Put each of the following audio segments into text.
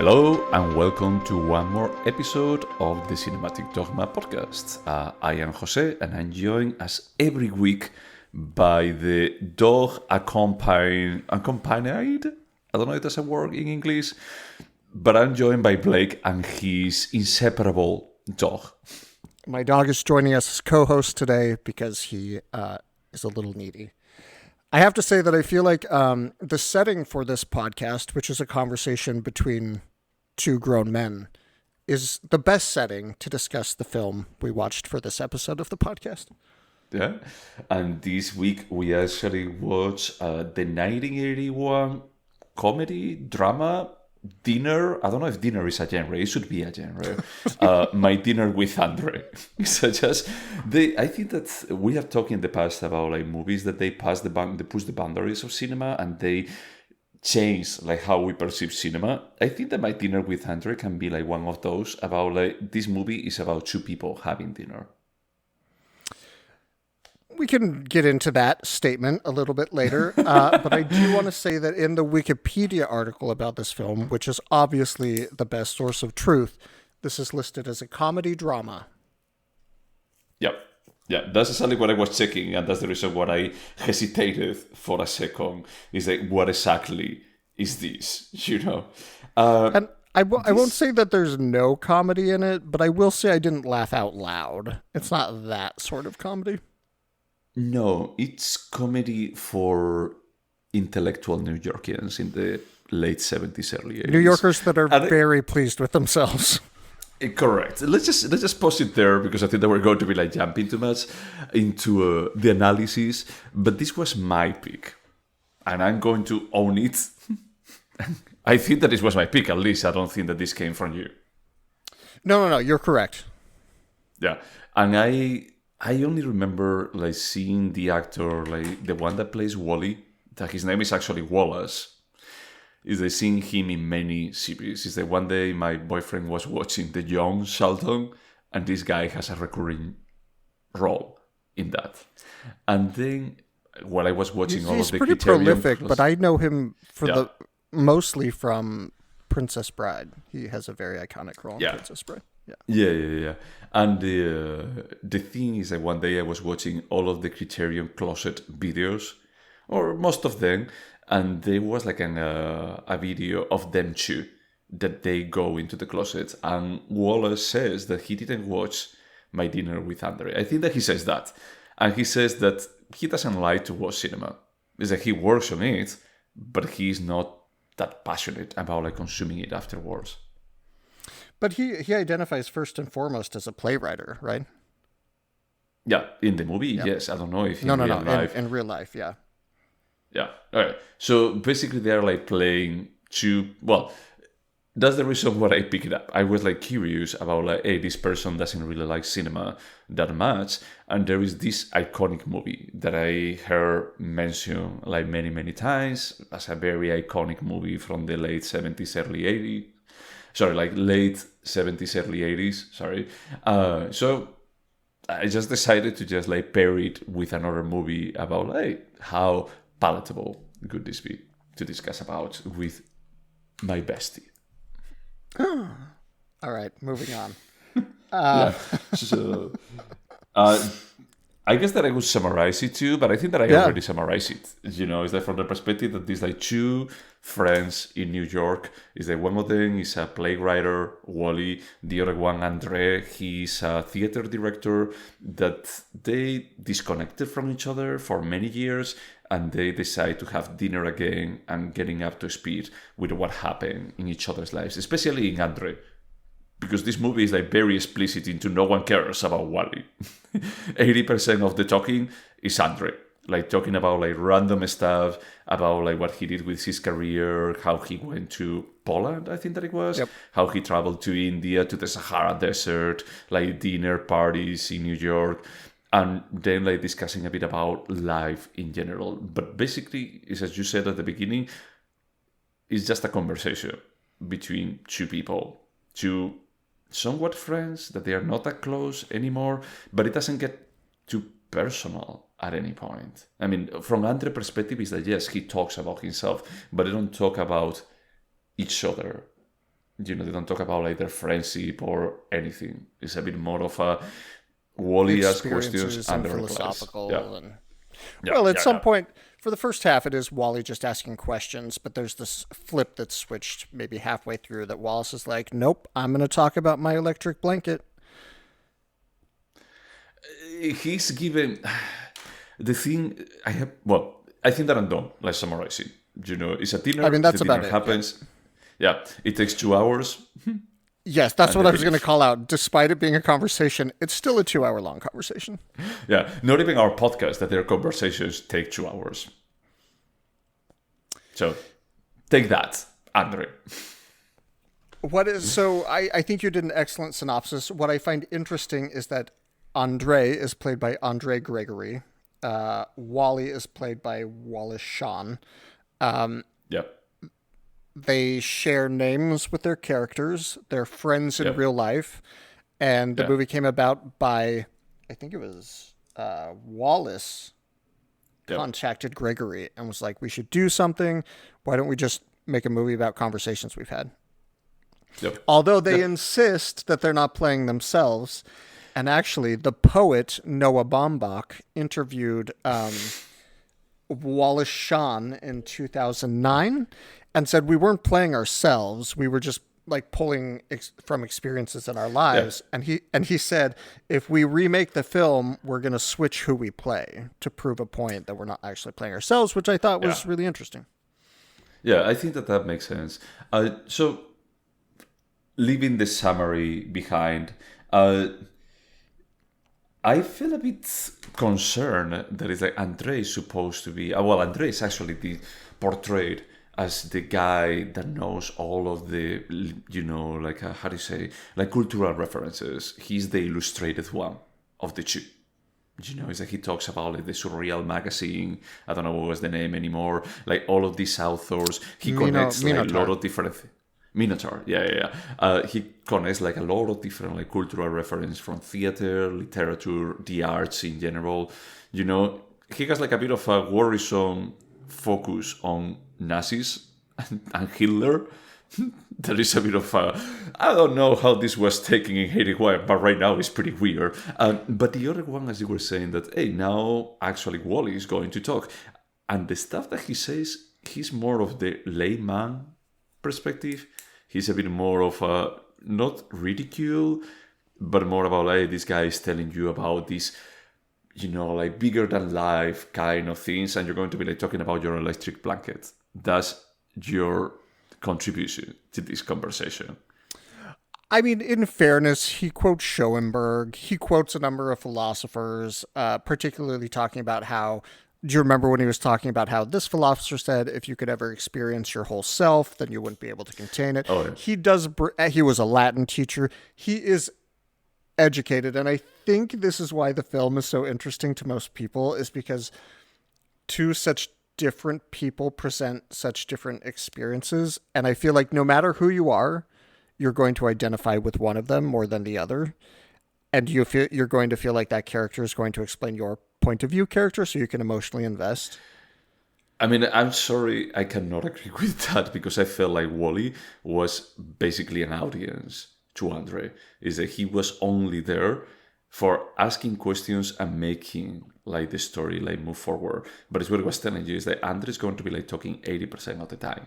Hello and welcome to one more episode of the Cinematic Dogma podcast. I am Jose and I'm joined as every week by the dog accompanied. I don't know if that's a word in English, but I'm joined by Blake and his inseparable dog. My dog is joining us as co-host today because he is a little needy. I have to say that I feel like the setting for this podcast, which is a conversation between two grown men, is the best setting to discuss the film we watched for this episode of the podcast. Yeah, and this week we actually watched the 1981 comedy drama Dinner. I don't know if dinner is a genre. It should be a genre. My Dinner with André. I think that we have talked in the past about like movies that they push the boundaries of cinema and they change like how we perceive cinema. I think that My Dinner with André can be like one of those about like this movie is about two people having dinner. We can get into that statement a little bit later, but I do want to say that in the Wikipedia article about this film, which is obviously the best source of truth, this is listed as a comedy drama. Yep. Yeah, that's exactly what I was checking, and that's the reason why I hesitated for a second. Is like, what exactly is this? You know? And I won't say that there's no comedy in it, but I will say I didn't laugh out loud. It's not that sort of comedy. No, it's comedy for intellectual New Yorkers in the late 70s, early 80s. New Yorkers that are very pleased with themselves. Correct. Let's just pause it there because I think that we're going to be like jumping too much into the analysis. But this was my pick, and I'm going to own it. I think that this was my pick. At least I don't think that this came from you. No. You're correct. Yeah, and I only remember like seeing the actor, like the one that plays Wally, that his name is actually Wallace. Is I seen him in many series. Is that one day my boyfriend was watching The Young Sheldon, and this guy has a recurring role in that. And then while I was watching all of the pretty Criterion prolific, but I know him for mostly from Princess Bride. He has a very iconic role in Princess Bride. Yeah. And the thing is that one day I was watching all of the Criterion Closet videos, or most of them, and there was like a video of them two that they go into the closet, and Wallace says that he didn't watch My Dinner with André. I think that he says that, and he says that he doesn't like to watch cinema. It's like he works on it, but he's not that passionate about like consuming it afterwards. But he identifies first and foremost as a playwright, right? Yeah, in the movie, yes. I don't know if in real life. In real life, yeah. Yeah. All right. So basically, they're like playing two. Well, that's the reason why I picked it up. I was like curious about like, hey, this person doesn't really like cinema that much, and there is this iconic movie that I heard mentioned like many times as a very iconic movie from the late 70s, early 80s. Sorry, like late 70s, early 80s. Sorry. So I just decided to just like pair it with another movie about like how palatable could this be to discuss about with my bestie. All right, moving on. So I guess that I would summarize it too, but I think that I already summarized it. You know, it's like from the perspective that these like two friends in New York. Is that one of them is a playwright, Wally. The other one, André, he's a theater director. That they disconnected from each other for many years, and they decide to have dinner again and getting up to speed with what happened in each other's lives, especially in André. Because this movie is like very explicit into no one cares about Wally. 80% of the talking is André. Like talking about like random stuff, about like what he did with his career, how he went to Poland, I think that it was, how he traveled to India, to the Sahara Desert, like dinner parties in New York, and then like discussing a bit about life in general. But basically, it's as you said at the beginning, it's just a conversation between two people, two somewhat friends that they are not that close anymore, but it doesn't get too personal at any point. I mean, from Andre's perspective is that yes, he talks about himself, but they don't talk about each other You know, they don't talk about like their friendship or anything. It's a bit more of a Wally asks questions and and the replies. philosophical Yeah. and Yeah. well, at Yeah. some Yeah. point for the first half, it is Wally just asking questions, but there's this flip that's switched maybe halfway through that Wallace is like, "Nope, I'm going to talk about my electric blanket." He's given the thing I have. Well, I think that I'm done. Like summarizing, you know, it's a dinner. I mean, that's the dinner about it, happens. Yeah, it takes 2 hours. Yes, that's And what they I was going to finish. call out. Despite it being a conversation, it's still a 2 hour long conversation. Yeah, not even our podcast that their conversations take 2 hours. So take that, Andre. I think you did an excellent synopsis. What I find interesting is that André is played by André Gregory. Wally is played by Wallace Shawn. Yep. They share names with their characters. They're friends in Yep. real life. And the Yeah. movie came about by, I think it was Wallace Yep. contacted Gregory and was like, we should do something. Why don't we just make a movie about conversations we've had? Yep. Although they insist that they're not playing themselves. And actually, the poet Noah Baumbach interviewed Wallace Shawn in 2009 and said we weren't playing ourselves. We were just like pulling from experiences in our lives. Yeah. And he said, if we remake the film, we're going to switch who we play to prove a point that we're not actually playing ourselves, which I thought was really interesting. Yeah, I think that makes sense. So, leaving the summary behind, I feel a bit concerned that it's like André is supposed to be... well, André is actually portrayed as the guy that knows all of the, you know, like, how do you say, like cultural references. He's the illustrated one of the two. You know, it's like he talks about like the Surreal magazine. I don't know what was the name anymore. Like all of these authors. He connects like a lot of different... Minotaur, yeah. He connects like a lot of different like cultural reference from theater, literature, the arts in general. You know, he has like a bit of a worrisome focus on Nazis and Hitler. There is a bit of a... I don't know how this was taken in 81, but right now it's pretty weird. But the other one, as you were saying, that, hey, now actually Wally is going to talk. And the stuff that he says, he's more of the layman perspective. He's a bit more of a, not ridicule, but more about like this guy is telling you about this, you know, like bigger than life kind of things, and you're going to be like talking about your electric blanket. That's your contribution to this conversation. I mean, in fairness, he quotes Schoenberg. He quotes a number of philosophers, particularly talking about how... Do you remember when he was talking about how this philosopher said, if you could ever experience your whole self, then you wouldn't be able to contain it? Oh, yeah. He was a Latin teacher. He is educated. And I think this is why the film is so interesting to most people, is because two such different people present such different experiences. And I feel like no matter who you are, you're going to identify with one of them more than the other. And you're going to feel like that character is going to explain your point of view character, so you can emotionally invest. I mean, I'm sorry, I cannot agree with that, because I felt like Wally was basically an audience to André. Is that he was only there for asking questions and making like the story like move forward. But it's what I was telling you, is that André is going to be like talking 80% of the time.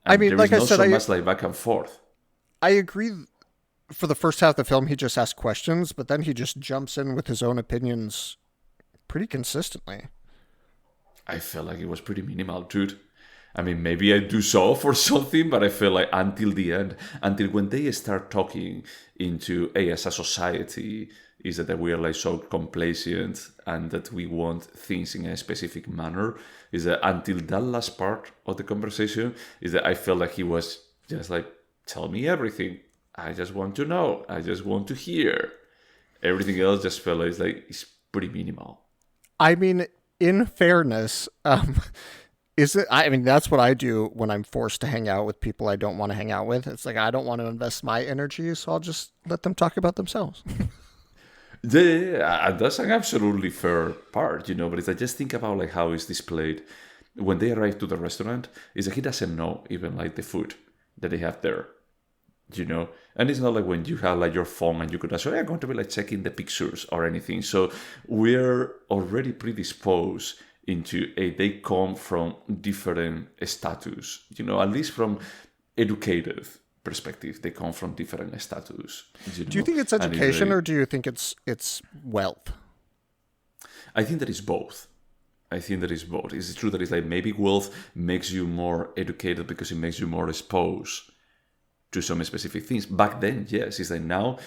And I mean, like I said, so much like back and forth. I agree. For the first half of the film, he just asks questions, but then he just jumps in with his own opinions pretty consistently. I felt like it was pretty minimal, dude. I mean, maybe I do so for something, but I feel like until the end, until when they start talking into, hey, as a society, is that we are like so complacent and that we want things in a specific manner, is that until that last part of the conversation, is that I felt like he was just like, tell me everything. I just want to know. I just want to hear. Everything else just felt like it's pretty minimal. I mean, in fairness, is it? I mean, that's what I do when I'm forced to hang out with people I don't want to hang out with. It's like I don't want to invest my energy, so I'll just let them talk about themselves. Yeah, that's an absolutely fair part, you know. But it's I just think about like how it's displayed when they arrive to the restaurant. Is that he doesn't know even like the food that they have there. And it's not like when you have like your phone and you could ask, I'm going to be like checking the pictures or anything. So we're already predisposed into they come from different status, at least from educated perspective, they come from different status. Do you think it's education or do you think it's wealth? I think that it's both. It's true that it's like maybe wealth makes you more educated because it makes you more exposed to some specific things. Back then, yes. It's like now,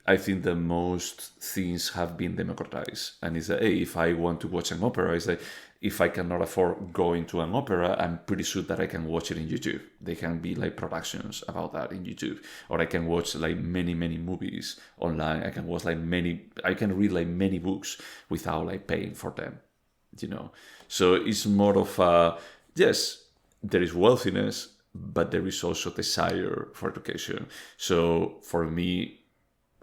I think that most things have been democratized. And it's like, hey, if I want to watch an opera, it's like, if I cannot afford going to an opera, I'm pretty sure that I can watch it in YouTube. There can be like productions about that in YouTube. Or I can watch like many, many movies online. I can read like many books without like paying for them, So it's more of yes, there is wealthiness, but there is also desire for education. So for me,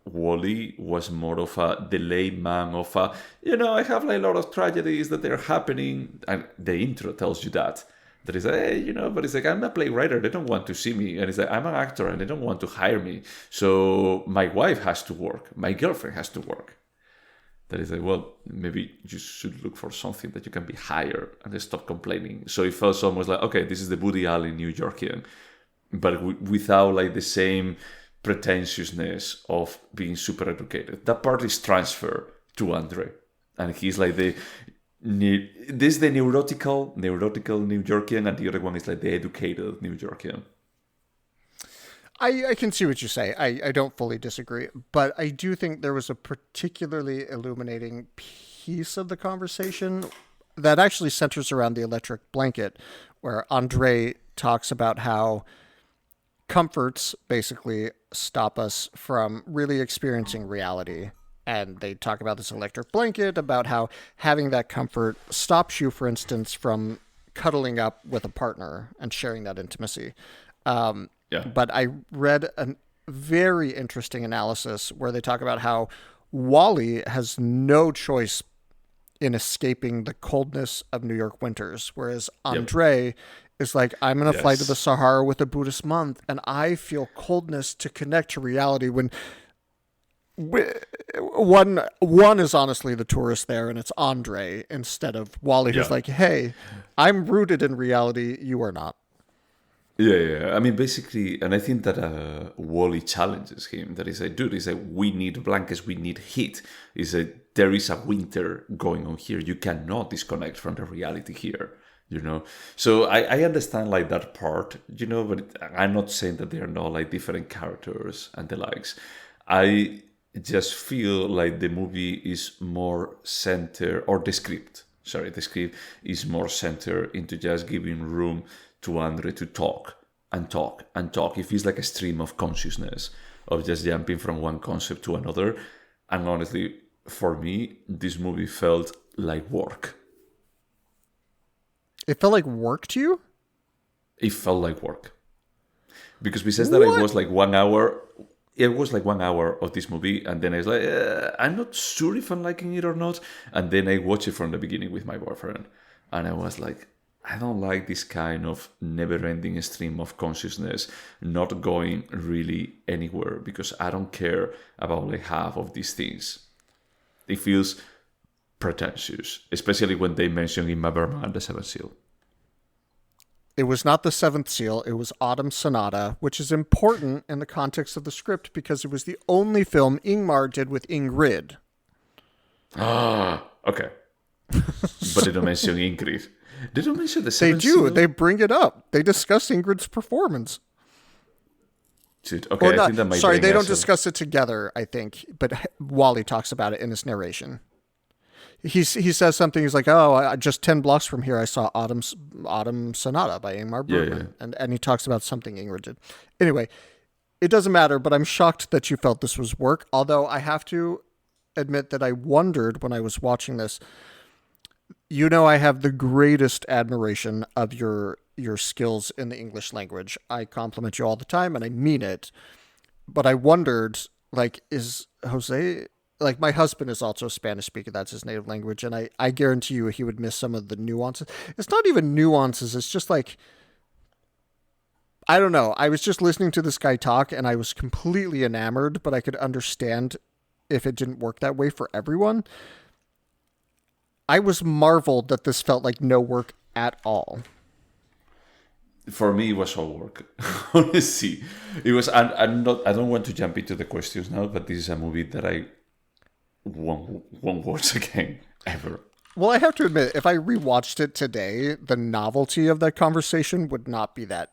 Wall-E was more of the layman of I have like a lot of tragedies that are happening, and the intro tells you that is but it's like, I'm a playwright, they don't want to see me, and it's like, I'm an actor and they don't want to hire me, so my wife has to work, my girlfriend has to work. That is like, well, maybe you should look for something that you can be hired and stop complaining. So it felt almost like, okay, this is the Woody Allen New Yorkian, but without like the same pretentiousness of being super educated. That part is transferred to André, and he's like this is the neurotical New Yorkian, and the other one is like the educated New Yorkian. I can see what you say. I don't fully disagree, but I do think there was a particularly illuminating piece of the conversation that actually centers around the electric blanket, where André talks about how comforts basically stop us from really experiencing reality. And they talk about this electric blanket, about how having that comfort stops you, for instance, from cuddling up with a partner and sharing that intimacy. But I read a very interesting analysis where they talk about how Wall-E has no choice in escaping the coldness of New York winters, whereas André is like, I'm going to fly to the Sahara with a Buddhist monk, and I feel coldness to connect to reality when one is honestly the tourist there, and it's André instead of Wall-E, who's like, hey, I'm rooted in reality, you are not. Yeah. I mean, basically, and I think that Wall-E challenges him. That is like, dude, it's like, we need blankets, we need heat. It's like, there is a winter going on here. You cannot disconnect from the reality here, So I understand like that part, but I'm not saying that they are not like different characters and the likes. I just feel like the movie is more centered, or the script is more centered into just giving room to André to talk and talk and talk. It feels like a stream of consciousness, of just jumping from one concept to another. And honestly, for me, this movie felt like work. It felt like work to you? It felt like work. Because besides that, it was like 1 hour. It was like 1 hour of this movie, and then I was like, I'm not sure if I'm liking it or not. And then I watched it from the beginning with my boyfriend, and I was like, I don't like this kind of never-ending stream of consciousness not going really anywhere, because I don't care about like half of these things. It feels pretentious, especially when they mention in Berman the Seventh Seal. It was not the Seventh Seal. It was Autumn Sonata, which is important in the context of the script because it was the only film Ingmar did with Ingrid. Okay. But they don't mention Ingrid. They don't mention the Seventh Seal. They do. They bring it up. They discuss Ingrid's performance. Dude, okay, I think that might sorry, they don't discuss it together, I think, but Wall-E talks about it in his narration. He says something. He's like, "Oh, just 10 blocks from here, I saw Autumn Sonata by Ingmar Bergman," and he talks about something Ingrid did. Anyway, it doesn't matter. But I'm shocked that you felt this was work. Although I have to admit that I wondered when I was watching this. I have the greatest admiration of your skills in the English language. I compliment you all the time, and I mean it. But I wondered, like, is Jose... Like, my husband is also a Spanish speaker. That's his native language. And I guarantee you he would miss some of the nuances. It's not even nuances. It's just like, I don't know. I was just listening to this guy talk and I was completely enamored, but I could understand if it didn't work that way for everyone. I was marveled that this felt like no work at all. For me, it was all work. Honestly, it was. I'm not. I don't want to jump into the questions now, but this is a movie that I won't watch again ever. Well, I have to admit, if I rewatched it today, the novelty of that conversation would not be that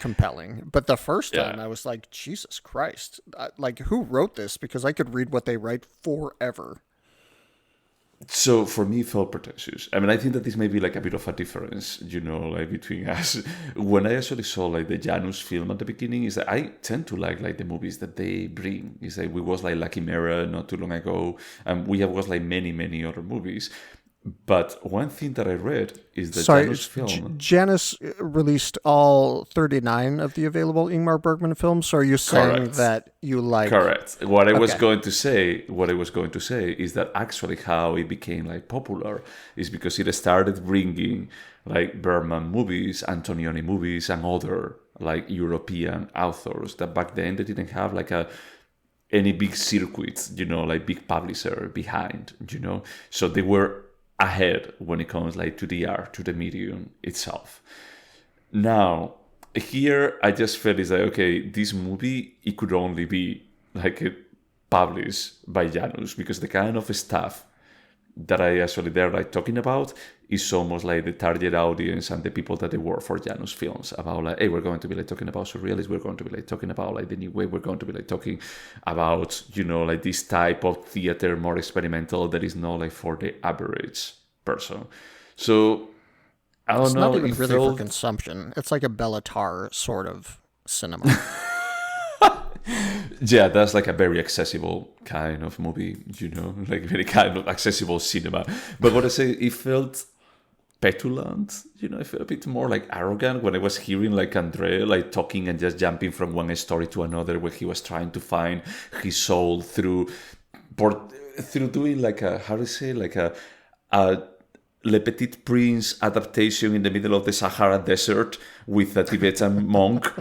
compelling. But the first time, I was like, Jesus Christ! Like, who wrote this? Because I could read what they write forever. So for me, it felt pretentious. I mean, I think that this may be like a bit of a difference, like between us. When I actually saw like the Janus film at the beginning, is that I tend to like the movies that they bring. Is that we was like Lucky Mirror not too long ago, and we have was like many other movies. But one thing that I read is that Janus film... Janus released all 39 of the available Ingmar Bergman films, so are you saying that you like... Correct. What I was going to say is that actually how it became like popular is because it started bringing like Bergman movies, Antonioni movies, and other like European authors that back then they didn't have like any big circuit, like big publisher behind, So they were ahead when it comes like to the art, to the medium itself. Now, here I just felt it's like, okay, this movie, it could only be like published by Janus, because the kind of stuff that I actually there like talking about is almost like the target audience and the people that they work for Janus films about like, hey, we're going to be like talking about surrealism, we're going to be like talking about like the new wave, we're going to be like talking about like this type of theater, more experimental, that is not like for the average person. So I don't know. It's not even really for consumption. It's like a Bella Tarr sort of cinema. Yeah, that's like a very accessible kind of movie, like very kind of accessible cinema. But what I say, it felt petulant, I felt a bit more like arrogant when I was hearing like André like talking and just jumping from one story to another, where he was trying to find his soul through doing like a, how to say, like a Le Petit Prince adaptation in the middle of the Sahara Desert with a Tibetan monk.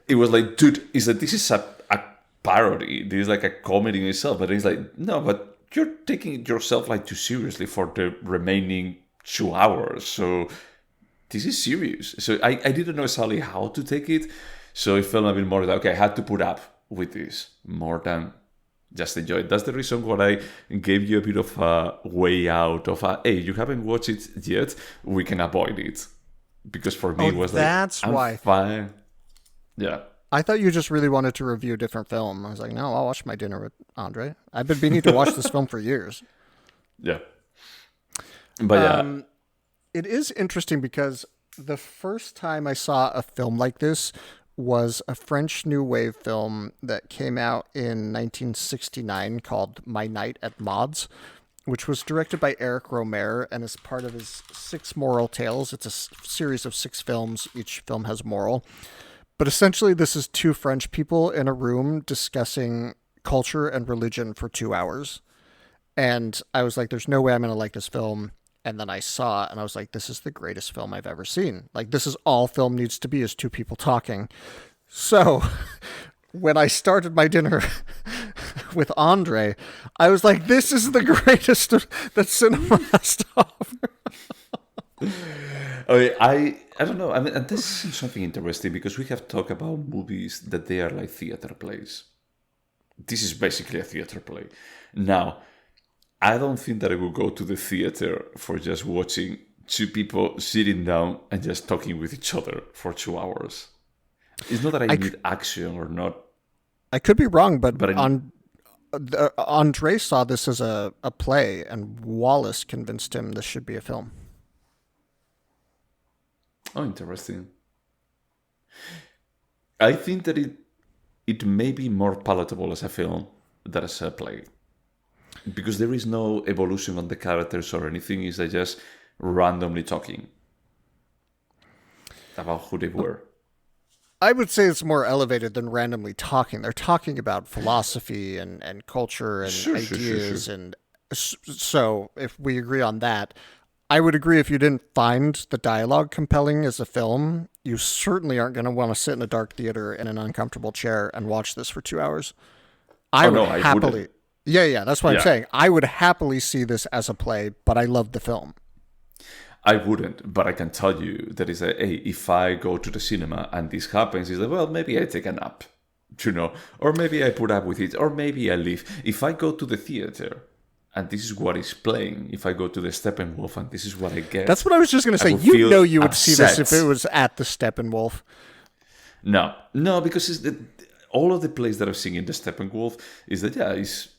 It was like, dude, this is a parody. This is like a comedy in itself. But it's like, no, but you're taking yourself like too seriously for the remaining 2 hours. So this is serious. So I didn't know exactly how to take it. So it felt a bit more like, okay, I had to put up with this more than just enjoy it. That's the reason why I gave you a bit of a way out of hey, you haven't watched it yet, we can avoid it. Because for me, it was that's like, I'm fine. Yeah. I thought you just really wanted to review a different film. I was like, no, I'll watch My Dinner with André. I've been meaning to watch this film for years. Yeah. But yeah. It is interesting because the first time I saw a film like this was a French New Wave film that came out in 1969 called My Night at Maud's, which was directed by Eric Romer and is part of his 6 Moral Tales. It's a series of 6 films. Each film has moral. But essentially, this is 2 French people in a room discussing culture and religion for 2 hours. And I was like, there's no way I'm going to like this film. And then I saw it and I was like, this is the greatest film I've ever seen. Like, this is all film needs to be, is 2 people talking. So when I started My Dinner with André, I was like, this is the greatest that cinema has to offer. I don't know. I mean, and this is something interesting because we have talked about movies that they are like theater plays. This is basically a theater play. Now, I don't think that I will go to the theater for just watching 2 people sitting down and just talking with each other for 2 hours. It's not that I need action or not. I could be wrong, but André saw this as a play, and Wallace convinced him this should be a film. Oh, interesting. I think that it may be more palatable as a film than as a play. Because there is no evolution on the characters or anything. It's just randomly talking about who they were. I would say it's more elevated than randomly talking. They're talking about philosophy and culture and ideas. Sure. And so if we agree on that, I would agree if you didn't find the dialogue compelling as a film, you certainly aren't going to want to sit in a dark theater in an uncomfortable chair and watch this for 2 hours. I would no, happily. I wouldn't. Yeah, that's what I'm Yeah, saying. I would happily see this as a play, but I love the film. I wouldn't, but I can tell you that is a, hey, if I go to the cinema and this happens, it's like, well, maybe I take a nap, or maybe I put up with it, or maybe I leave. If I go to the theater and this is what is playing, if I go to the Steppenwolf and this is what I get, That's what I was just going to say. You would see this if it was at the Steppenwolf. No, because all of the plays that I've seen in the Steppenwolf is that,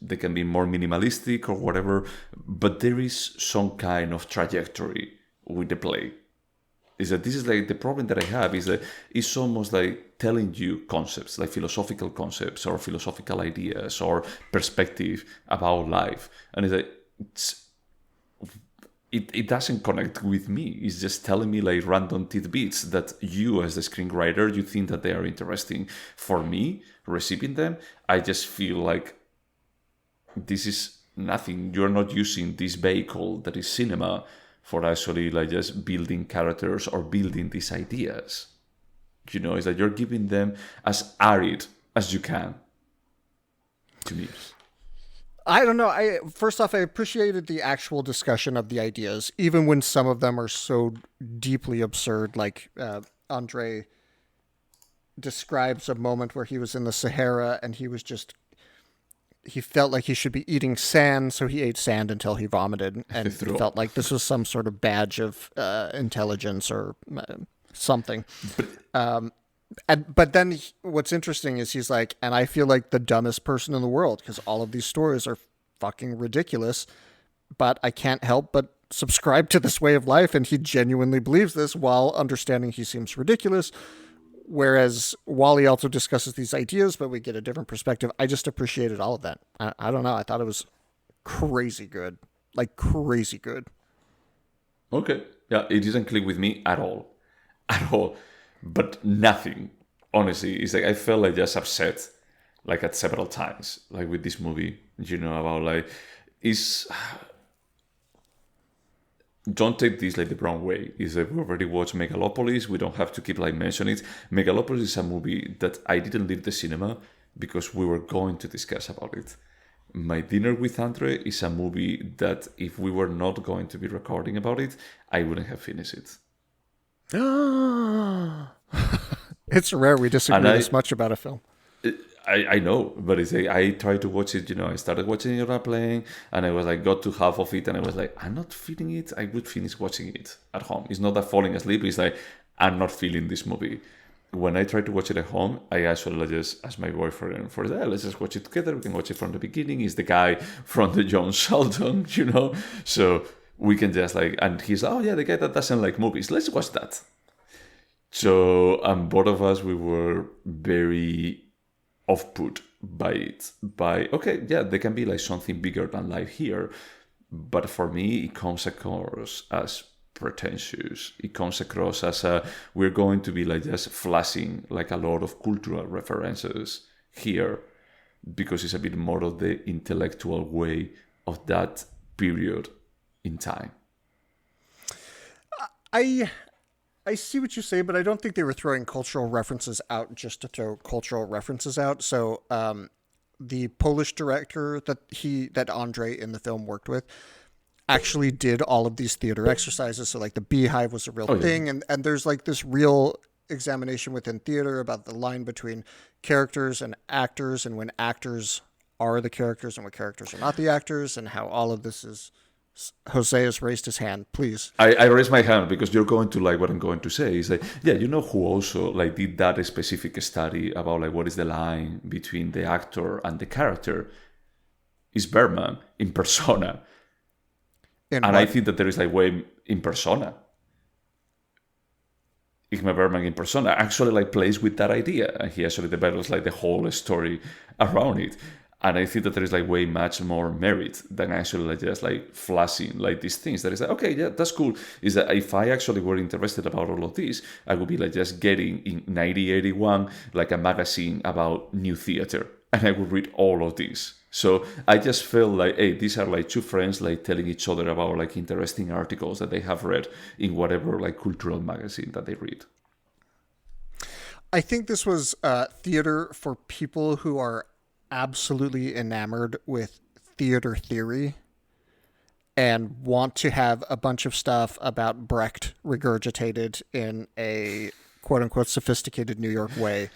they can be more minimalistic or whatever, but there is some kind of trajectory with the play. Is that this is like the problem that I have is that it's almost like telling you concepts, like philosophical concepts or philosophical ideas or perspective about life. And it doesn't connect with me. It's just telling me like random tidbits that you as the screenwriter, you think that they are interesting. For me, receiving them, I just feel like this is nothing. You're not using this vehicle that is cinema for actually like just building characters or building these ideas. It's that you're giving them as arid as you can to me. I don't know. First off, I appreciated the actual discussion of the ideas, even when some of them are so deeply absurd. Like André describes a moment where he was in the Sahara and he felt like he should be eating sand, so he ate sand until he vomited, and he felt like this was some sort of badge of intelligence or something. But then what's interesting is he's like, and I feel like the dumbest person in the world because all of these stories are fucking ridiculous, but I can't help but subscribe to this way of life, and he genuinely believes this while understanding he seems ridiculous. Whereas Wally also discusses these ideas, but we get a different perspective. I just appreciated all of that. I don't know. I thought it was crazy good. Like, crazy good. Okay. Yeah, it didn't click with me at all. At all. But nothing. Honestly, it's like I felt like just upset, like at several times, like with this movie, about like, don't take this like the wrong way. Is that we already watched Megalopolis. We don't have to keep like mentioning it. Megalopolis is a movie that I didn't leave the cinema because we were going to discuss about it. My Dinner with André is a movie that if we were not going to be recording about it, I wouldn't have finished it. It's rare we disagree this much about a film. I know, but it's like I tried to watch it, I started watching it on a plane and I was like, got to half of it and I was like, I'm not feeling it. I would finish watching it at home. It's not that falling asleep. It's like, I'm not feeling this movie. When I tried to watch it at home, I actually just asked my boyfriend for that. Let's just watch it together. We can watch it from the beginning. He's the guy from the John Sheldon, So we can just like, and he's like, oh yeah, the guy that doesn't like movies. Let's watch that. So, both of us, we were very off-put by it. Okay, yeah, there can be like something bigger than life here. But for me, it comes across as pretentious. It comes across as we're going to be like just flashing like a lot of cultural references here because it's a bit more of the intellectual way of that period in time. I see what you say, but I don't think they were throwing cultural references out just to throw cultural references out. So the Polish director that André in the film worked with actually did all of these theater exercises. So like the beehive was a real thing. And there's like this real examination within theater about the line between characters and actors and when actors are the characters and when characters are not the actors and how all of this is... Jose has raised his hand. Please. I raised my hand because you're going to like what I'm going to say. Is like, yeah, who also like did that specific study about like what is the line between the actor and the character? Is Bergman in Persona, and I think that there is like way in Persona. Ingmar Bergman in Persona actually like plays with that idea, and he actually develops like the whole story around it. And I think that there is like way much more merit than actually like just like flashing like these things. That is like, okay, yeah, that's cool. Is that if I actually were interested about all of this, I would be like just getting in 1981 like a magazine about new theater and I would read all of these. So I just feel like, hey, these are like two friends like telling each other about like interesting articles that they have read in whatever like cultural magazine that they read. I think this was theater for people who are absolutely enamored with theater theory and want to have a bunch of stuff about Brecht regurgitated in a quote-unquote sophisticated New York way,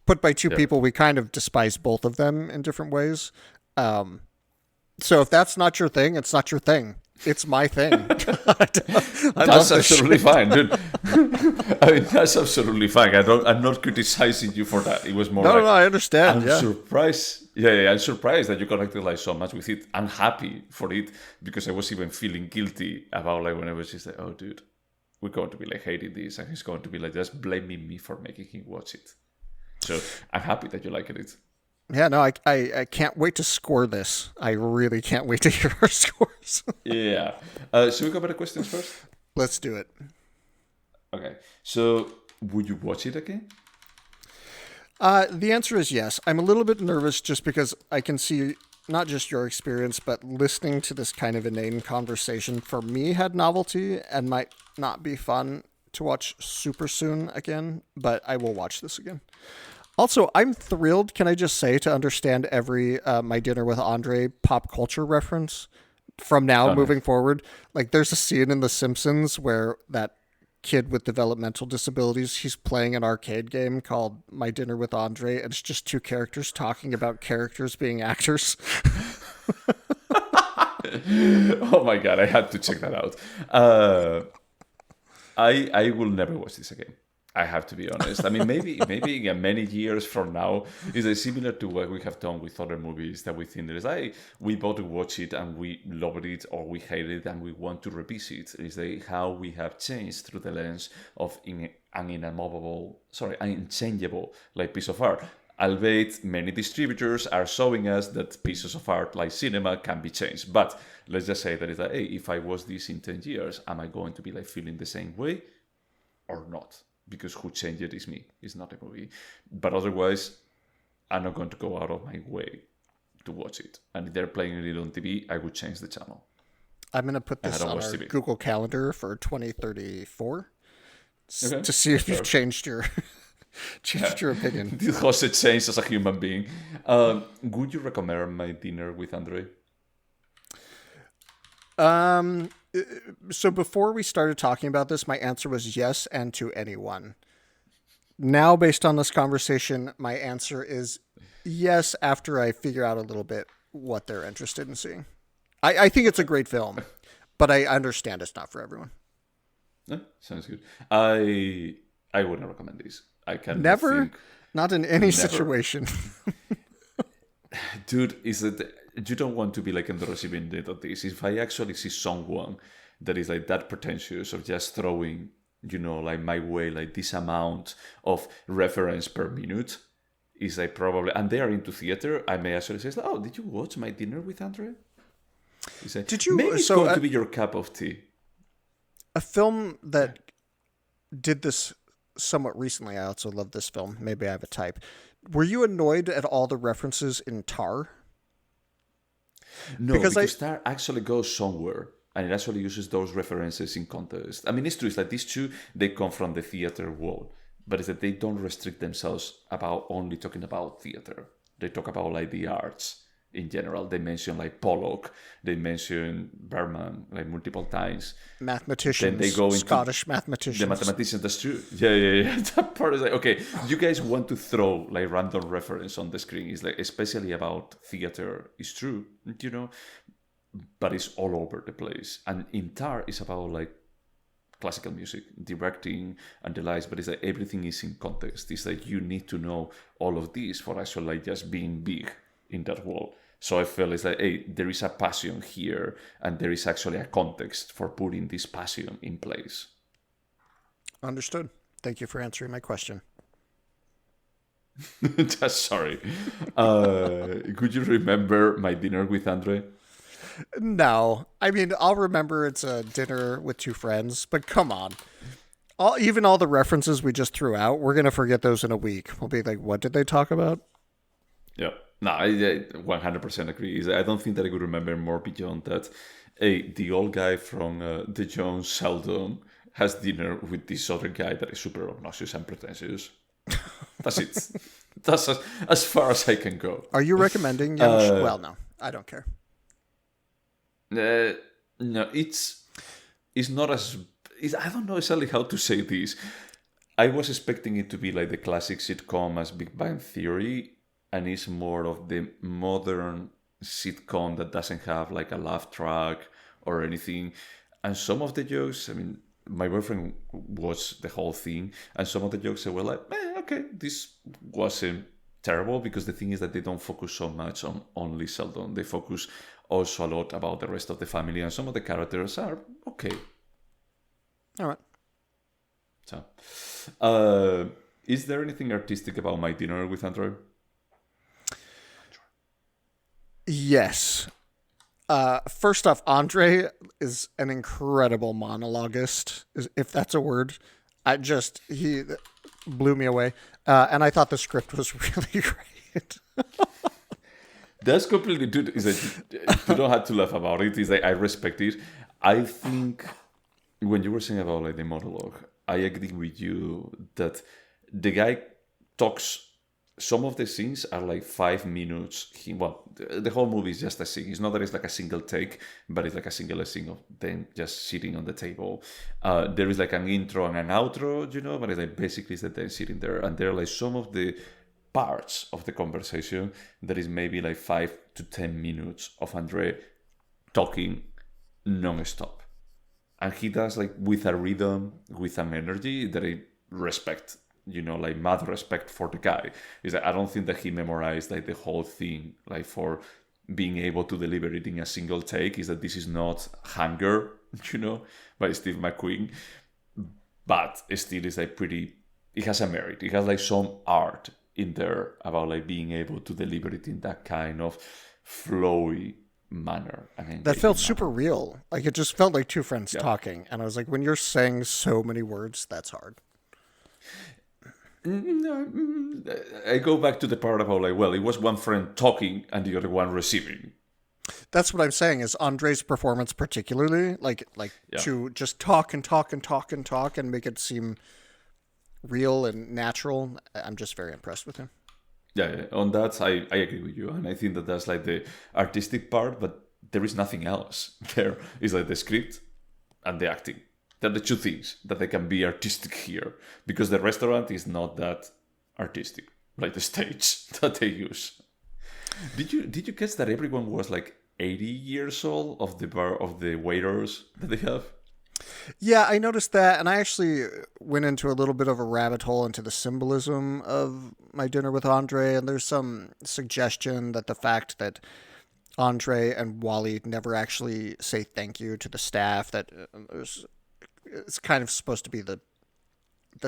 put by two people. We kind of despise both of them in different ways. So if that's not your thing, it's not your thing. It's my thing. That's absolutely fine, dude. I mean, that's absolutely fine. I'm not criticizing you for that. It was more no, I understand. I'm surprised. Yeah, I'm surprised that you connected like so much with it. I'm happy for it because I was even feeling guilty about like when I was just like, oh, dude, we're going to be like hating this, and he's going to be like just blaming me for making him watch it. So I'm happy that you liked it. Yeah, no, I can't wait to score this. I really can't wait to hear our scores. Yeah. Should we go by the questions first? Let's do it. Okay. So, would you watch it again? The answer is yes. I'm a little bit nervous just because I can see not just your experience, but listening to this kind of inane conversation for me had novelty and might not be fun to watch super soon again, but I will watch this again. Also, I'm thrilled, can I just say, to understand every My Dinner with André pop culture reference from now moving forward. Like, there's a scene in The Simpsons where that kid with developmental disabilities, he's playing an arcade game called My Dinner with André, and it's just two characters talking about characters being actors. Oh my god, I had to check that out. I will never watch this again. I have to be honest. I mean, maybe in many years from now, is similar to what we have done with other movies that we think there is. We both watch it and we loved it, or we hate it and we want to revisit. Is how we have changed through the lens of an unchangeable like piece of art. Albeit many distributors are showing us that pieces of art like cinema can be changed. But let's just say that is hey, if I watch this in 10 years, am I going to be like feeling the same way or not? Because who changed it is me. It's not a movie. But otherwise, I'm not going to go out of my way to watch it. And if they're playing it on TV, I would change the channel. I'm going to put this on our TV. Google Calendar for 2034 to see if you've changed your your opinion. This has changed as a human being. Would you recommend My Dinner with André? So before we started talking about this, my answer was yes, and to anyone. Now, based on this conversation, my answer is yes after I figure out a little bit what they're interested in seeing. I think it's a great film, but I understand it's not for everyone. Yeah, sounds good. I wouldn't recommend these. I can never, not in any situation. Dude, is that you don't want to be like in the receiving end of this. If I actually see someone that is like that pretentious of just throwing, like my way, like this amount of reference per minute, is like probably, and they are into theater, I may actually say, oh, did you watch My Dinner with André? Like, did you? Maybe it's going to be your cup of tea. A film that did this somewhat recently, I also love this film. Maybe I have a type. Were you annoyed at all the references in Tar? No, because Tar actually goes somewhere, and it actually uses those references in context. I mean, it's true. It's like these two, they come from the theater world, but it's that they don't restrict themselves about only talking about theater. They talk about like the arts in general. They mention like Pollock. They mention Berman like multiple times. Mathematicians. Then they go into Scottish mathematicians. The mathematicians, that's true. Yeah. That part is like, okay, you guys want to throw like random reference on the screen. It's like, especially about theater, it's true, but it's all over the place. And in Tar, it's about like classical music, directing, and the likes, but it's like everything is in context. It's like you need to know all of this for actually like just being big in that world. So I feel it's like, hey, there is a passion here, and there is actually a context for putting this passion in place. Understood. Thank you for answering my question. Sorry. Could you remember My Dinner with André? No. I mean, I'll remember it's a dinner with two friends, but come on. Even all the references we just threw out, we're going to forget those in a week. We'll be like, what did they talk about? Yeah. No, I 100% agree. I don't think that I could remember more beyond that. The old guy from the Jones Sheldon has dinner with this other guy that is super obnoxious and pretentious. That's it. That's as far as I can go. Are you recommending young? Well, no, I don't care. No, it's not as... I don't know exactly how to say this. I was expecting it to be like the classic sitcom as Big Bang Theory, and it's more of the modern sitcom that doesn't have like a laugh track or anything. And some of the jokes, I mean, my boyfriend watched the whole thing, and some of the jokes were like, okay, this wasn't terrible, because the thing is that they don't focus so much on only Sheldon. They focus also a lot about the rest of the family, and some of the characters are okay. All right. So, is there anything artistic about my dinner with Andrew? Yes. First off, André is an incredible monologuist, if that's a word. He blew me away. And I thought the script was really great. That's completely true. You don't have to laugh about it. I respect it. I think when you were saying about like the monologue, I agree with you that the guy talks. Some of the scenes are like 5 minutes. The whole movie is just a scene. It's not that it's like a single take, but it's like a single scene of them just sitting on the table. There is like an intro and an outro, but it's like basically it's them sitting there. And there are like some of the parts of the conversation that is maybe like 5 to 10 minutes of André talking non-stop. And he does like with a rhythm, with an energy that I respect. Like mad respect for the guy. Is that I don't think that he memorized like the whole thing, like for being able to deliver it in a single take. Is that this is not Hunger, by Steve McQueen, but still is like pretty. It has a merit. It has like some art in there about like being able to deliver it in that kind of flowy manner. That felt super real. Like it just felt like two friends talking, and I was like, when you're saying so many words, that's hard. I go back to the part about like, well, it was one friend talking and the other one receiving. That's what I'm saying is Andre's performance particularly, to just talk and talk and talk and talk and make it seem real and natural. I'm just very impressed with him. Yeah. On that, I agree with you. And I think that that's like the artistic part, but there is nothing else. There is like the script and the acting. They're the two things that they can be artistic here, because the restaurant is not that artistic, like the stage that they use. Did you catch that everyone was like 80 years old of the waiters that they have? Yeah, I noticed that, and I actually went into a little bit of a rabbit hole into the symbolism of my dinner with André, and there's some suggestion that the fact that André and Wally never actually say thank you to the staff, that it's kind of supposed to be the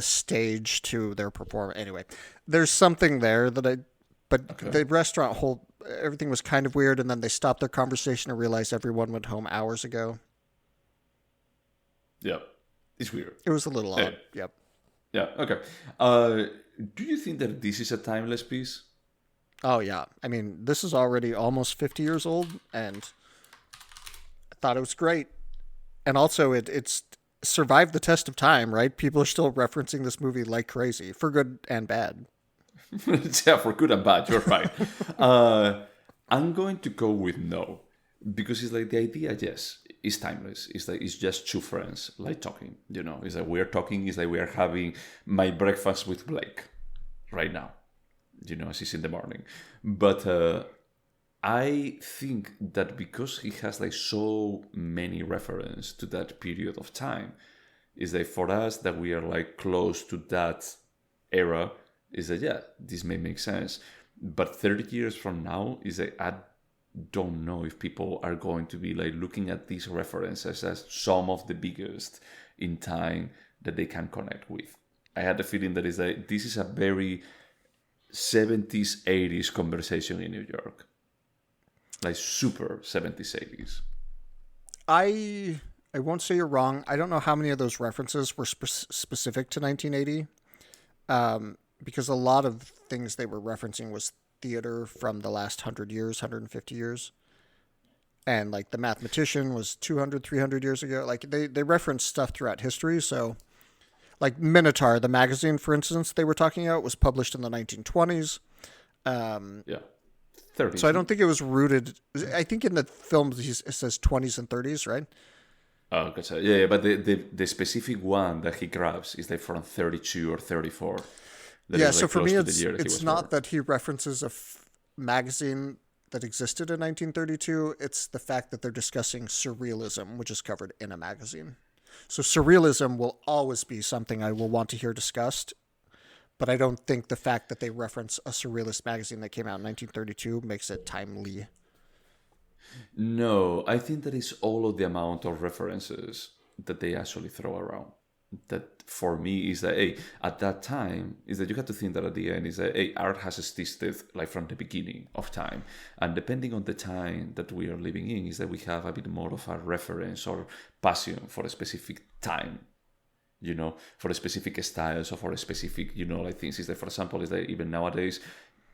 stage to their performance. Anyway, there's something there that the restaurant everything was kind of weird, and then they stopped their conversation and realized everyone went home hours ago. Yeah, it's weird. It was a little odd. Yep. Yeah. Okay. Do you think that this is a timeless piece? Oh yeah. I mean, this is already almost 50 years old, and I thought it was great. And also, it's survived the test of time, right? People are still referencing this movie like crazy, for good and bad. Yeah, for good and bad, you're right. I'm going to go with no, because it's like the idea, yes, is timeless. It's like it's just two friends like talking, It's like we're talking, it's like we are having my breakfast with Blake right now, as it's in the morning. But I think that because he has like so many references to that period of time, is that for us that we are like close to that era, is that this may make sense. But 30 years from now, is that I don't know if people are going to be like looking at these references as some of the biggest in time that they can connect with. I had the feeling that this is a very 70s, 80s conversation in New York. Like super 70s, 80s. I won't say you're wrong. I don't know how many of those references were specific to 1980. Because a lot of things they were referencing was theater from the last 100 years, 150 years. And like the mathematician was 200, 300 years ago. Like they reference stuff throughout history. So like Minotaur, the magazine, for instance, they were talking about was published in the 1920s. Yeah. 30s. So I don't think it was rooted. I think in the film it says 20s and 30s, right? Oh, gotcha. Yeah, but the specific one that he grabs is like from 32 or 34. Yeah, so for me, it's not that he references a magazine that existed in 1932. It's the fact that they're discussing surrealism, which is covered in a magazine. So surrealism will always be something I will want to hear discussed. But I don't think the fact that they reference a surrealist magazine that came out in 1932 makes it timely. No, I think that is all of the amount of references that they actually throw around. That for me is that, hey, at that time, is that you have to think that at the end is that, hey, art has existed like from the beginning of time. And depending on the time that we are living in, is that we have a bit more of a reference or passion for a specific time. You know, for a specific styles or for a specific, you know, like things. Is that, for example, is that even nowadays,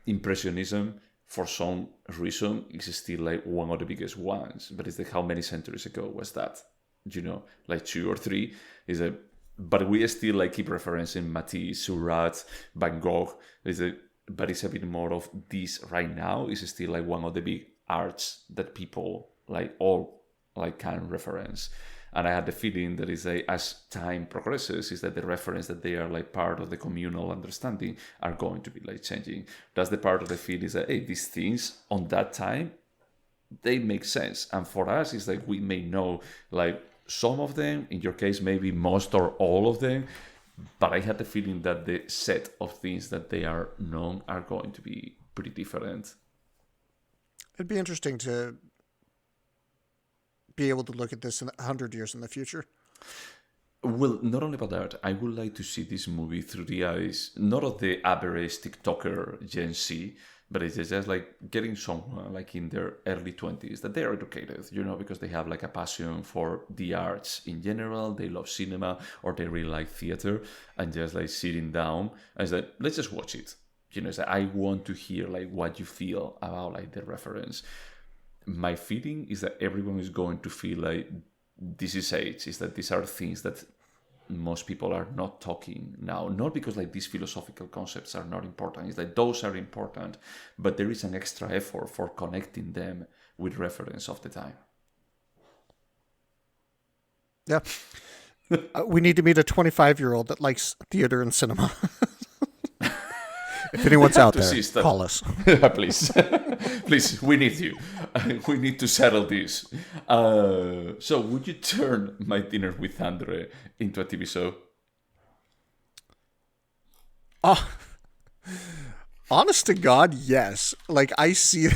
Impressionism, for some reason, is still like one of the biggest ones. But it's like, how many centuries ago was that? You know, like 2 or 3. Is that, but we still like keep referencing Matisse, Seurat, Van Gogh. Is that, but it's a bit more of this right now. Is still like one of the big arts that people like all like can reference. And I had the feeling that is as time progresses, is that the reference that they are like part of the communal understanding are going to be like changing. That's the part of the feel is that, hey, these things on that time, they make sense. And for us, it's like we may know like some of them, in your case, maybe most or all of them, but I had the feeling that the set of things that they are known are going to be pretty different. It'd be interesting to be able to look at this in 100 years in the future. Well, not only about that, I would like to see this movie through the eyes, not of the average TikToker Gen Z, but it's just like getting someone like in their early 20s that they're educated, you know, because they have like a passion for the arts in general, they love cinema or they really like theater, and just like sitting down and say, let's just watch it. You know, so I want to hear like what you feel about like the reference. My feeling is that everyone is going to feel like this is age, is that these are things that most people are not talking now. Not because like these philosophical concepts are not important, it's like those are important, but there is an extra effort for connecting them with reference of the time. Yeah. We need to meet a 25-year-old that likes theater and cinema. If anyone's out there, call us. Please. Please, we need you. We need to settle this. So, would you turn My Dinner with André into a TV show? Oh, honest to God, yes. Like, I see...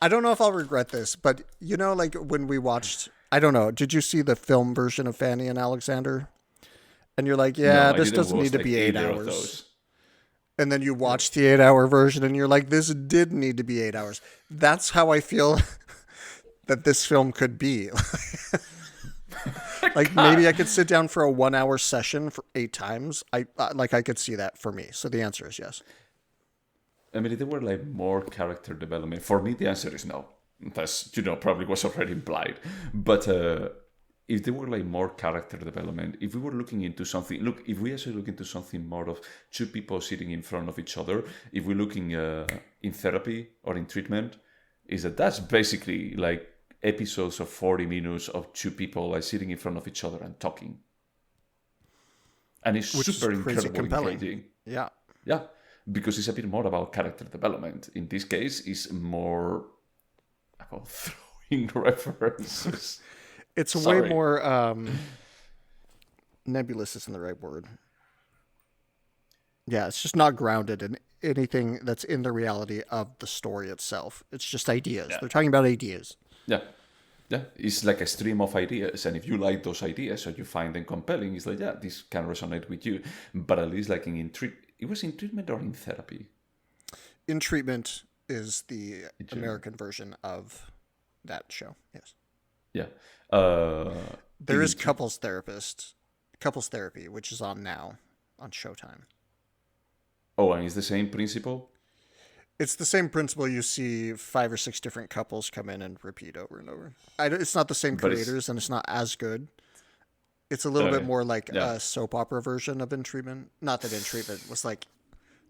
I don't know if I'll regret this, but, you know, like, when we watched... I don't know. Did you see the film version of Fanny and Alexander? And you're like, yeah, no, this doesn't need to be 8 hours. And then you watch the 8-hour version and you're like, this did need to be 8 hours. That's how I feel that this film could be. Like maybe I could sit down for a 1-hour session for 8 times. I could see that for me. So the answer is yes. I mean, if there were like more character development, for me, the answer is no. That's, you know, probably was already implied. But if there were like more character development, if we were looking into something, look, if we actually look into something more of 2 people sitting in front of each other, if we're looking in therapy or in treatment, is that's basically like episodes of 40 minutes of 2 people like sitting in front of each other and talking. And it's super incredibly engaging. Yeah. Yeah. Because it's a bit more about character development. In this case, it's more about throwing references. It's way more nebulous isn't the right word. Yeah, it's just not grounded in anything that's in the reality of the story itself. It's just ideas. Yeah. They're talking about ideas. Yeah. Yeah. It's like a stream of ideas. And if you like those ideas or you find them compelling, it's like, yeah, this can resonate with you. But at least like it was in treatment or in therapy? In Treatment is the American version of that show. Yes. Yeah. There is couples therapy, which is on now on Showtime. Oh, and it's the same principle? It's the same principle. You see 5 or 6 different couples come in and repeat over and over. It's not the same But creators, and it's not as good. It's a little bit more like yeah. a soap opera version of In Treatment. Not that In Treatment was like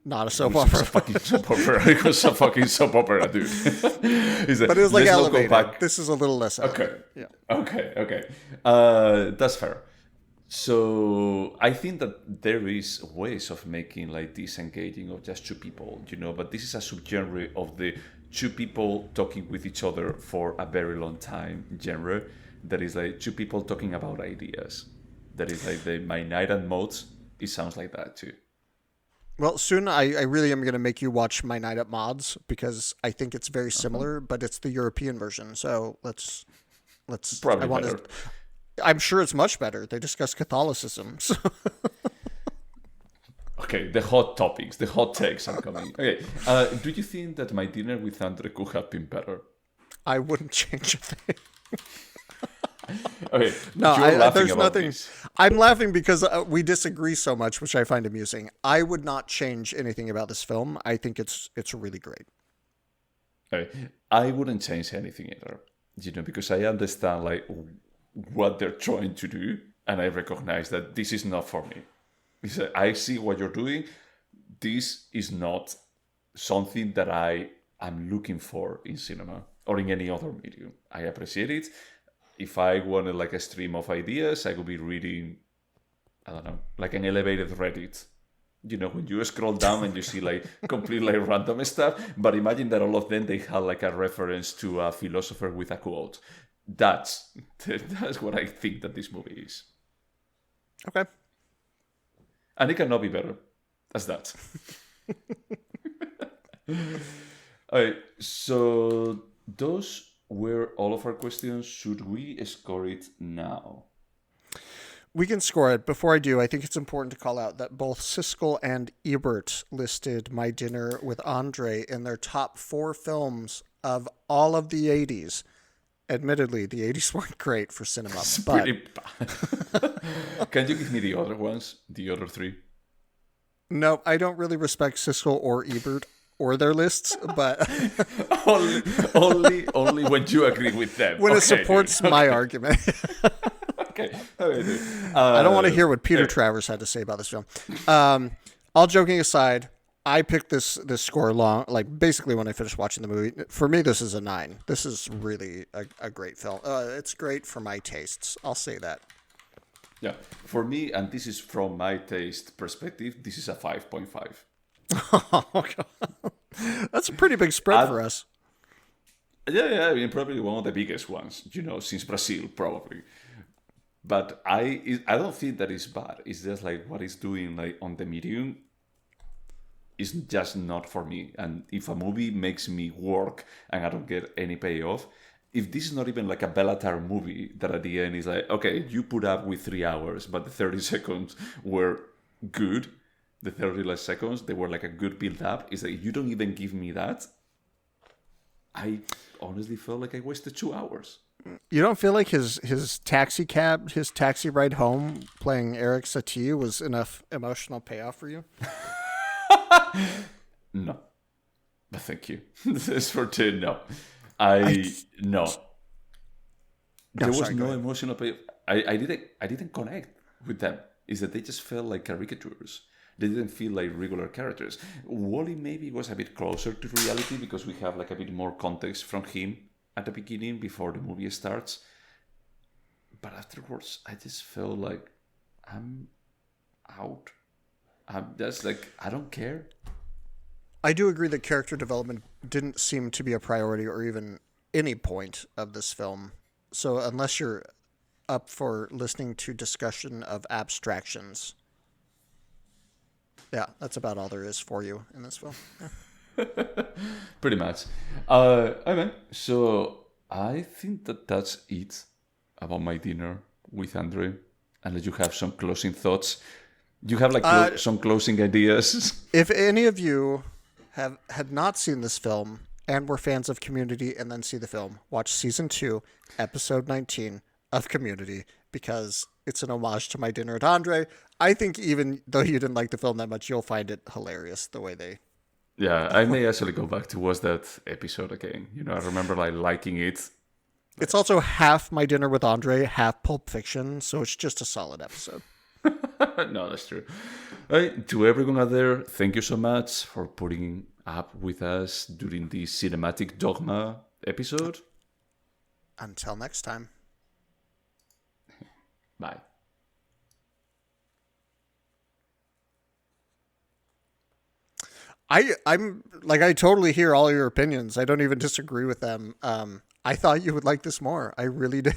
not a It soap was opera. a fucking soap opera. It was a fucking soap opera, dude. But it was like let's not go elevated. back. This is a little less elevated. Okay. Yeah. Okay. That's fair. So I think that there is ways of making like this engaging of just two people, but this is a subgenre of the two people talking with each other for a very long time genre. That is like two people talking about ideas. That is like the My Night and Modes. It sounds like that too. Well, soon I really am going to make you watch My Night at Mods because I think it's very similar, but it's the European version. So let's. Probably better. I'm sure it's much better. They discuss Catholicism. So. Okay, the hot topics, the hot takes are coming. Okay, do you think that My Dinner with André could have been better? I wouldn't change a thing. Okay, no, there's nothing. This. I'm laughing because we disagree so much, which I find amusing. I would not change anything about this film. I think it's really great. Okay, I wouldn't change anything either, because I understand like what they're trying to do, and I recognize that this is not for me. I see what you're doing. This is not something that I am looking for in cinema or in any other medium. I appreciate it. If I wanted like a stream of ideas, I would be reading, I don't know, like an elevated Reddit. When you scroll down and you see like completely random stuff, but imagine that all of them, they had like a reference to a philosopher with a quote. That's what I think that this movie is. Okay. And it cannot be better. That's that. Alright, so those were all of our questions. Should we score it now? We can score it. Before I do, I think it's important to call out that both Siskel and Ebert listed My Dinner with André in their top 4 films of all of the 80s. Admittedly, the 80s weren't great for cinema. It's but... pretty bad. Can you give me the other ones? The other 3? No, I don't really respect Siskel or Ebert or their lists, but only when you agree with them. When it supports my argument. Okay. I don't want to hear what Peter Travers had to say about this film. All joking aside, I picked this score basically when I finished watching the movie. For me, this is a 9. This is really a great film. It's great for my tastes. I'll say that. Yeah, for me, and this is from my taste perspective, this is a 5.5. Oh, God. That's a pretty big spread for us. Yeah, I mean, probably one of the biggest ones, since Brazil, probably. But I don't think that is bad. It's just like what it's doing like on the medium is just not for me. And if a movie makes me work and I don't get any payoff, if this is not even like a Bellatar movie that at the end is like, okay, you put up with 3 hours, but the 30 seconds were good. The 30 last seconds, they were like a good build up. It's like, you don't even give me that. I honestly felt like I wasted 2 hours. You don't feel like his taxi ride home playing Eric Satie was enough emotional payoff for you? No. But thank you. This is for 10, no. No. There was no emotional payoff. I didn't connect with them. Is that they just felt like caricatures. They didn't feel like regular characters. Wally maybe was a bit closer to reality because we have like a bit more context from him at the beginning before the movie starts. But afterwards, I just felt like I'm out. I'm just like, I don't care. I do agree that character development didn't seem to be a priority or even any point of this film. So unless you're up for listening to discussion of abstractions, yeah, that's about all there is for you in this film. Yeah. Pretty much. Okay, so I think that's it about My Dinner with André. Unless you have some closing thoughts. You have like some closing ideas. If any of you had not seen this film and were fans of Community and then see the film, watch season 2, episode 19 of Community, because it's an homage to My Dinner at André. I think even though you didn't like the film that much, you'll find it hilarious the way they Yeah, I may actually go back to watch that episode again. I remember like liking it. It's also half My Dinner with Andre, half Pulp Fiction, so it's just a solid episode. No, that's true. To everyone out there, thank you so much for putting up with us during the Cinematic Dogma episode. Until next time. Bye. I'm like, I totally hear all your opinions. I don't even disagree with them. I thought you would like this more. I really did.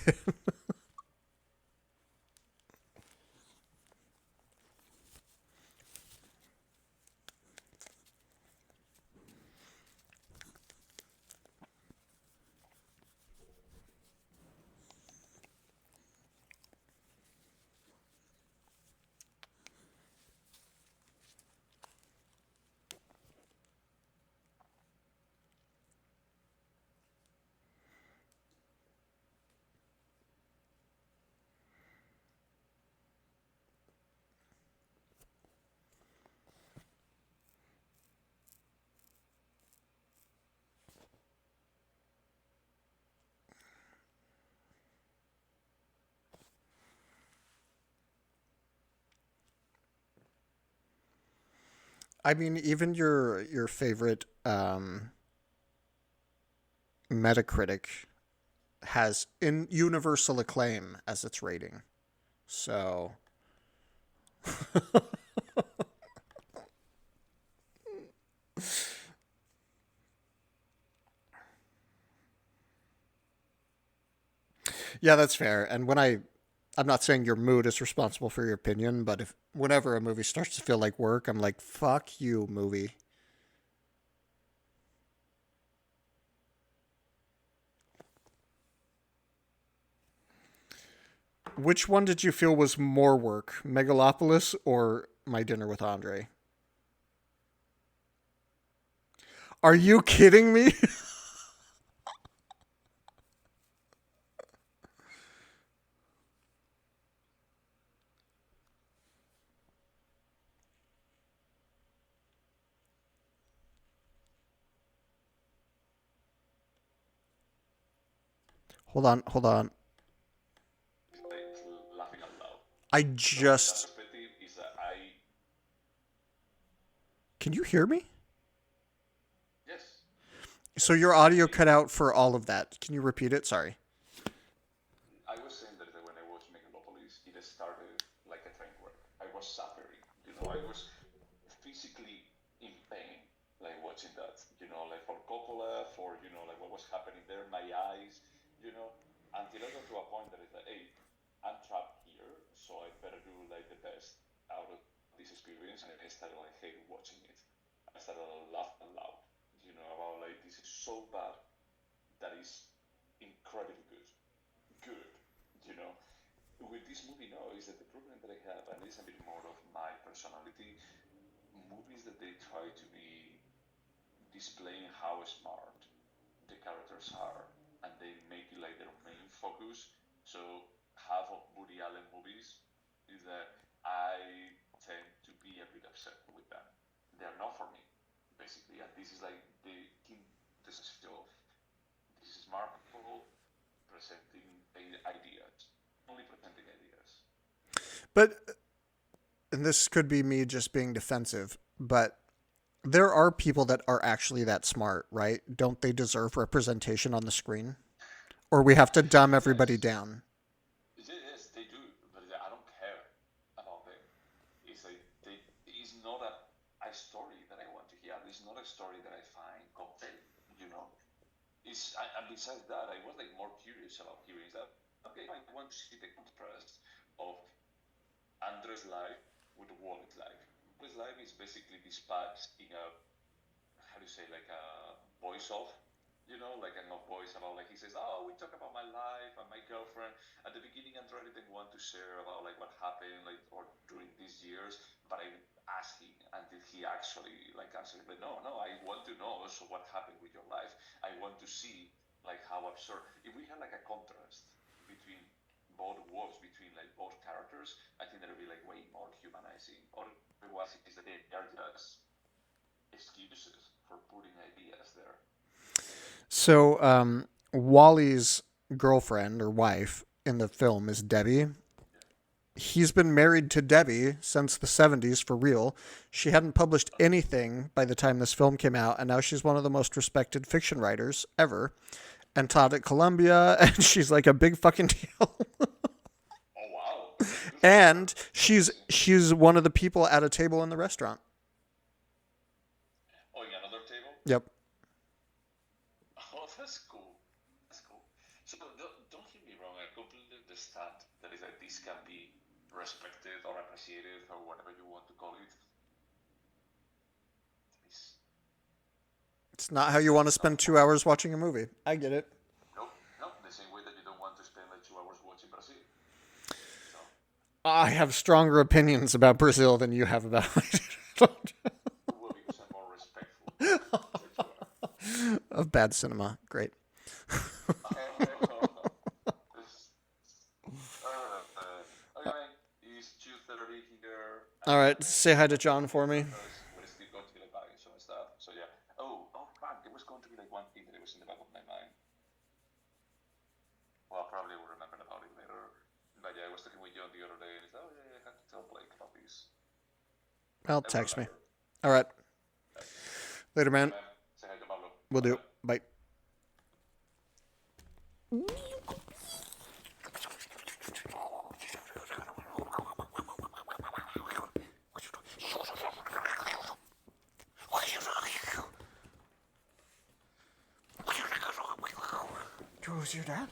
I mean, even your favorite Metacritic has in universal acclaim as its rating. So yeah, that's fair. And I'm not saying your mood is responsible for your opinion, but if whenever a movie starts to feel like work, I'm like, fuck you, movie. Which one did you feel was more work, Megalopolis or My Dinner with Andre? Are you kidding me? Hold on, hold on. Laughing out loud. I So that just. perspective is that I Can you hear me? yes, So yes, your I can audio hear you. cut out for all of that. Can you repeat it? Sorry. I was saying that when I watched Megalopolis, it started like a train wreck. I was suffering. I was physically in pain, like watching that. Like for Coppola, for like what was happening there, my eyes. You know, until I got to a point that it's like, hey, I'm trapped here, so I better do like the best out of this experience. And I started like hating watching it. I started laughing loud. About like this is so bad that is incredibly good. Good. You know, with this movie now is that the problem that I have, and it's a bit more of my personality, movies that they try to be displaying how smart the characters are, and they make it like their main focus. So half of Woody Allen movies is that I tend to be a bit upset with them. They're not for me, basically, and this is like the quintessential. This is smart people presenting ideas, only presenting ideas. But, and this could be me just being defensive, but there are people that are actually that smart, right? Don't they deserve representation on the screen? Or we have to dumb everybody Yes, down? yes, they do, but I don't care about them. It's like it's not a story that I want to hear. It's not a story that I find compelling. You know, and besides that, I was like more curious about hearing that. Okay, I want to see the contrast of Andre's life with Wallet's life. Wallet's life is basically dispatched in a how do you say like a voice off, like a no voice about like he says, oh, we talk about my life and my girlfriend. At the beginning, Andrea didn't want to share about like what happened like or during these years, but I asked him, and did he actually like answer? But no, no, I want to know also what happened with your life. I want to see like how absurd. If we had like a contrast between both worlds, between like both characters, I think that would be like way more humanizing. Otherwise, is that they are just excuses for putting ideas there. So Wally's girlfriend or wife in the film is Debbie. He's been married to Debbie since the 70s for real. She hadn't published anything by the time this film came out, and now she's one of the most respected fiction writers ever and taught at Columbia, and she's like a big fucking deal. Oh, wow. And she's one of the people at a table in the restaurant. Oh, in another table? Yep. Oh, that's cool. That's cool. So don't get me wrong. I completely understand that is that this can be respected or appreciated or whatever you want to call it. It's not how you want to spend 2 hours watching a movie. I get it. Nope. The same way that you don't want to spend like 2 hours watching Brazil. So. I have stronger opinions about Brazil than you have about it. Well, because I'm more respectful. Of bad cinema. Great. It's 2:30 here. All right. Say hi to John for me. We're still going to be like buying some stuff. So yeah. Oh, fuck. There was going to be like one thing that was in the back of my mind. Well, I probably will remember about it later. But yeah, I was talking with John the other day, and he said, "Oh yeah, I have to tell Blake about this." Well, text me. All right. Later, man. Say hi to Pablo. Will do. Bye. Who's your dad?